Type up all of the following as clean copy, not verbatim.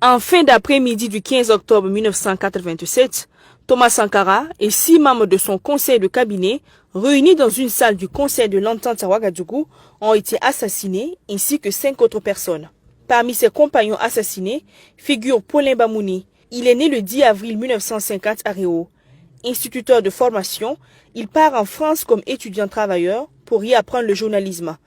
En fin d'après-midi du 15 octobre 1987, Thomas Sankara et 6 membres de son conseil de cabinet, réunis dans une salle du conseil de l'entente à Ouagadougou, ont été assassinés, ainsi que 5 autres personnes. Parmi ses compagnons assassinés figure Paulin Bamouni. Il est né le 10 avril 1950 à Réau. Instituteur de formation, il part en France comme étudiant travailleur pour y apprendre le journalisme.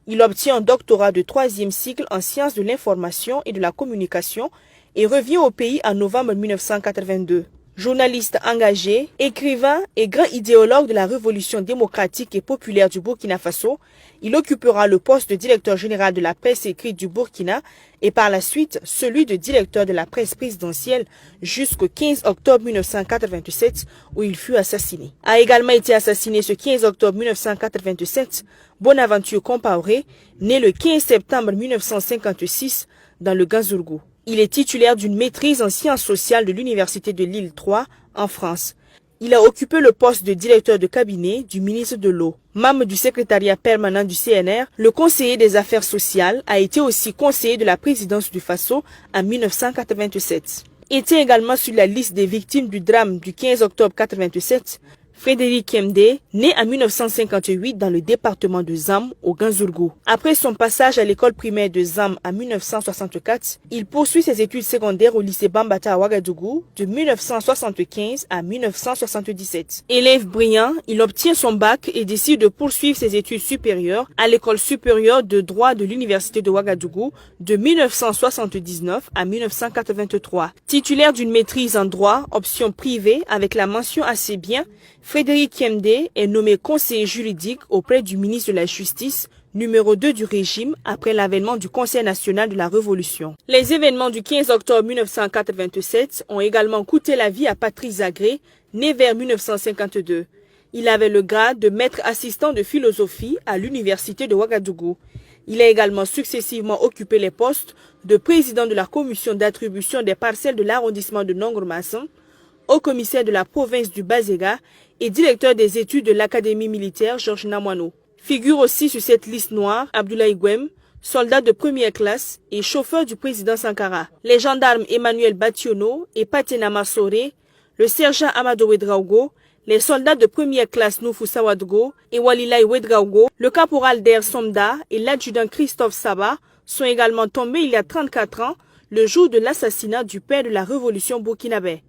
Il obtient un doctorat de 3e cycle en sciences de l'information et de la communication et revient au pays en novembre 1982. Journaliste engagé, écrivain et grand idéologue de la révolution démocratique et populaire du Burkina Faso, il occupera le poste de directeur général de la presse écrite du Burkina et par la suite celui de directeur de la presse présidentielle jusqu'au 15 octobre 1987 où il fut assassiné. A également été assassiné ce 15 octobre 1987 Bonaventure Compaoré, né le 15 septembre 1956 dans le Ganzourgou. Il est titulaire d'une maîtrise en sciences sociales de l'Université de Lille 3 en France. Il a occupé le poste de directeur de cabinet du ministre de l'Eau. Membre du secrétariat permanent du CNR, le conseiller des affaires sociales a été aussi conseiller de la présidence du Faso en 1987. Était également sur la liste des victimes du drame du 15 octobre 1987, Frédéric Kemdé, né en 1958 dans le département de Zam, au Ganzourgou. Après son passage à l'école primaire de Zam en 1964, il poursuit ses études secondaires au lycée Bambata à Ouagadougou de 1975 à 1977. Élève brillant, il obtient son bac et décide de poursuivre ses études supérieures à l'école supérieure de droit de l'université de Ouagadougou de 1979 à 1983. Titulaire d'une maîtrise en droit, option privée avec la mention assez bien, Frédéric Kemdé est nommé conseiller juridique auprès du ministre de la Justice, numéro 2 du régime, après l'avènement du Conseil national de la Révolution. Les événements du 15 octobre 1987 ont également coûté la vie à Patrice Zagré, né vers 1952. Il avait le grade de maître assistant de philosophie à l'université de Ouagadougou. Il a également successivement occupé les postes de président de la commission d'attribution des parcelles de l'arrondissement de Nongre-Masson, haut commissaire de la province du Bazéga et directeur des études de l'Académie militaire Georges Namoiano. Figure aussi sur cette liste noire Abdoulaye Gwem, soldat de première classe et chauffeur du président Sankara. Les gendarmes Emmanuel Bationo et Patena Massoré, le sergent Amadou Ouedraogo, les soldats de première classe Noufou Sawadgo et Walilay Ouedraogo, le caporal Der Somda et l'adjudant Christophe Saba sont également tombés il y a 34 ans, le jour de l'assassinat du père de la révolution burkinabé.